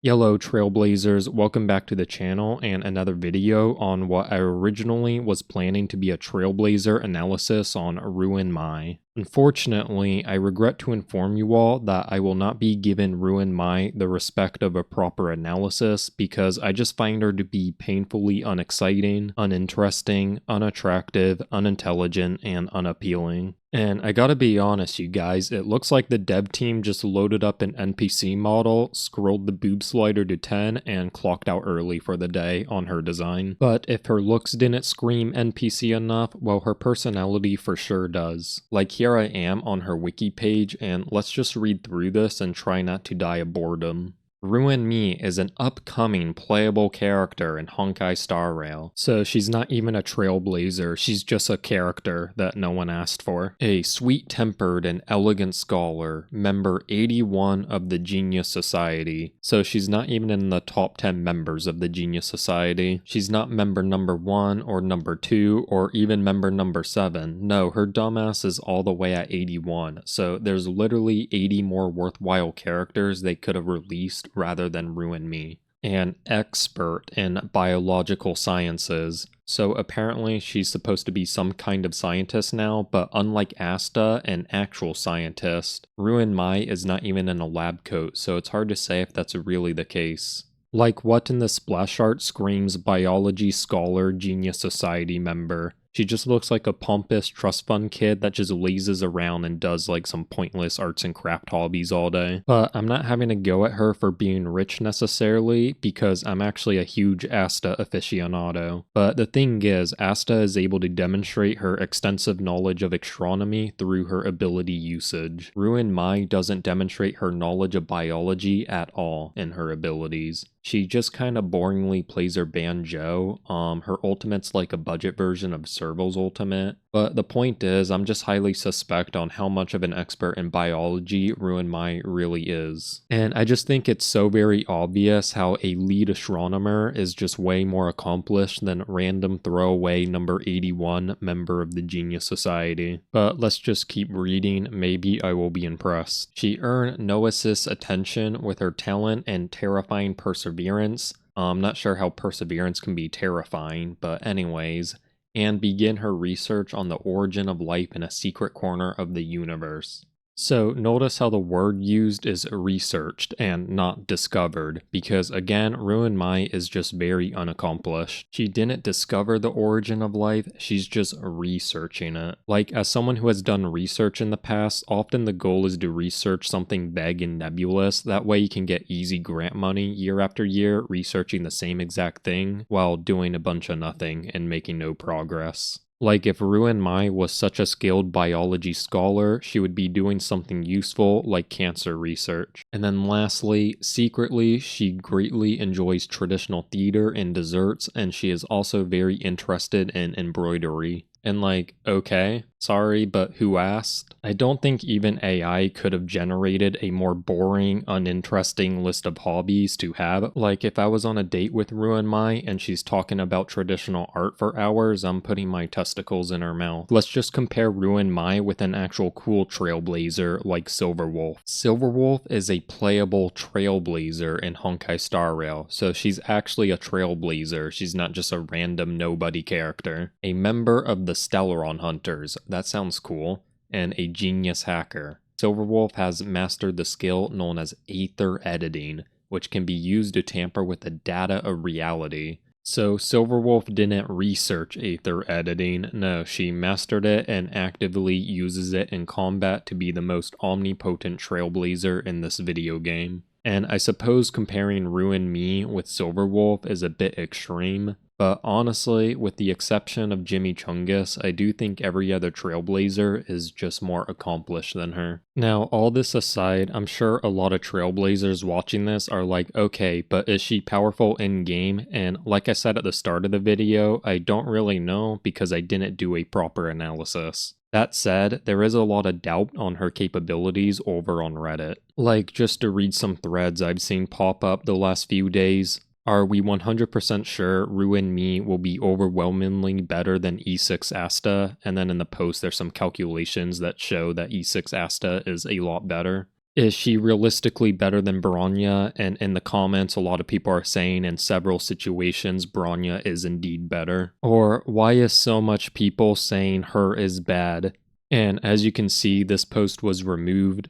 Yellow Trailblazers, welcome back to the channel and another video on what I originally was planning to be a Trailblazer analysis on Ruan Mei. Unfortunately, I regret to inform you all that I will not be giving Ruan Mei the respect of a proper analysis because I just find her to be painfully unexciting, uninteresting, unattractive, unintelligent, and unappealing. And I gotta be honest, you guys, it looks like the dev team just loaded up an NPC model, scrolled the boob slider to 10, and clocked out early for the day on her design. But if her looks didn't scream NPC enough, well, her personality for sure does. Like, here I am on her wiki page, and let's just read through this and try not to die of boredom. Ruan Mei is an upcoming playable character in Honkai Star Rail, so she's not even a trailblazer, she's just a character that no one asked for. A sweet-tempered and elegant scholar, member 81 of the Genius Society, so she's not even in the top 10 members of the Genius Society. She's not member number 1 or number 2 or even member number 7. No, her dumbass is all the way at 81, so there's literally 80 more worthwhile characters they could have released rather than Ruan Mei. An expert in biological sciences. So apparently she's supposed to be some kind of scientist now, but unlike Asta, an actual scientist, Ruan Mei is not even in a lab coat, so it's hard to say if that's really the case. Like, what in the splash art screams biology scholar Genius Society member? She just looks like a pompous trust fund kid that just lazes around and does like some pointless arts and craft hobbies all day. But I'm not having a go at her for being rich necessarily because I'm actually a huge Asta aficionado. But the thing is, Asta is able to demonstrate her extensive knowledge of astronomy through her ability usage. Ruan Mei doesn't demonstrate her knowledge of biology at all in her abilities. She just kind of boringly plays her banjo. Her ultimate's like a budget version of Serval's ultimate. But the point is, I'm just highly suspect on how much of an expert in biology Ruan Mei really is. And I just think it's so very obvious how a lead astronomer is just way more accomplished than random throwaway number 81 member of the Genius Society. But let's just keep reading, maybe I will be impressed. She earned Noah's attention with her talent and terrifying perseverance. I'm not sure how perseverance can be terrifying, but anyways, and begin her research on the origin of life in a secret corner of the universe. So notice how the word used is researched and not discovered, because again, Ruan Mei is just very unaccomplished. She didn't discover the origin of life, she's just researching it. Like, as someone who has done research in the past, often the goal is to research something vague and nebulous, that way you can get easy grant money year after year researching the same exact thing while doing a bunch of nothing and making no progress. Like, if Ruan Mei was such a skilled biology scholar, she would be doing something useful like cancer research. And then lastly, secretly, she greatly enjoys traditional theater and desserts, and she is also very interested in embroidery. And like, okay, sorry, but who asked? I don't think even AI could have generated a more boring, uninteresting list of hobbies to have. Like, if I was on a date with Ruan Mei and she's talking about traditional art for hours, I'm putting my testicles in her mouth. Let's just compare Ruan Mei with an actual cool trailblazer like Silverwolf. Silverwolf is a playable trailblazer in Honkai Star Rail, so she's actually a trailblazer, she's not just a random nobody character. A member of the Stellaron Hunters, that sounds cool, and a genius hacker. Silverwolf has mastered the skill known as aether editing, which can be used to tamper with the data of reality. So Silverwolf didn't research aether editing, no, she mastered it and actively uses it in combat to be the most omnipotent trailblazer in this video game. And I suppose comparing Ruan Mei with Silverwolf is a bit extreme, but honestly, with the exception of Jimmy Chungus, I do think every other trailblazer is just more accomplished than her. Now, all this aside, I'm sure a lot of trailblazers watching this are like, okay, but is she powerful in-game? And like I said at the start of the video, I don't really know because I didn't do a proper analysis. That said, there is a lot of doubt on her capabilities over on Reddit. Like, just to read some threads I've seen pop up the last few days, are we 100% sure Ruan Mei will be overwhelmingly better than E6 Asta? And then in the post there's some calculations that show that E6 Asta is a lot better. Is she realistically better than Bronya? And in the comments, a lot of people are saying in several situations, Bronya is indeed better. Or why is so much people saying her is bad? And as you can see, this post was removed,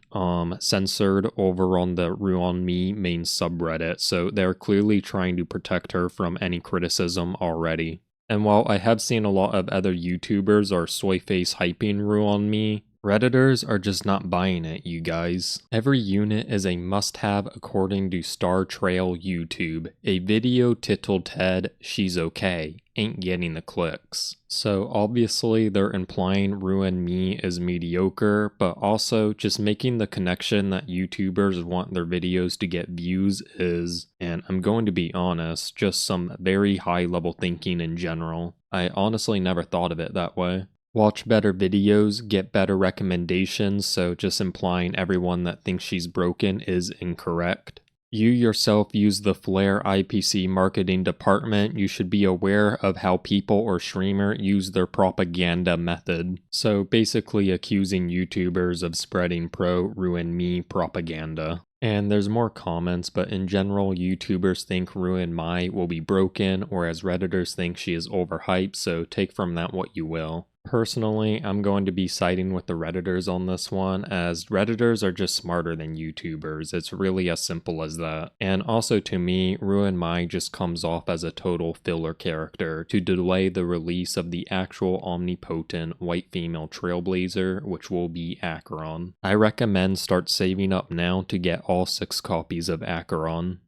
censored over on the Ruan Mei main subreddit, so they're clearly trying to protect her from any criticism already. And while I have seen a lot of other YouTubers or soyface hyping Ruan Mei, Redditors are just not buying it, you guys. Every unit is a must-have according to Star Trail YouTube. A video titled Ted, she's okay, ain't getting the clicks. So obviously they're implying Ruan Mei is mediocre, but also just making the connection that YouTubers want their videos to get views is, and I'm going to be honest, just some very high level thinking in general. I honestly never thought of it that way. Watch better videos, get better recommendations, so just implying everyone that thinks she's broken is incorrect. You yourself use the Flare IPC marketing department, you should be aware of how people or streamer use their propaganda method. So basically accusing YouTubers of spreading pro-Ruan Mei propaganda. And there's more comments, but in general, YouTubers think Ruan Mei will be broken, whereas Redditors think she is overhyped, so take from that what you will. Personally, I'm going to be siding with the Redditors on this one, as Redditors are just smarter than YouTubers. It's really as simple as that. And also to me, Ruan Mei just comes off as a total filler character to delay the release of the actual omnipotent white female trailblazer, which will be Acheron. I recommend start saving up now to get all 6 copies of Acheron.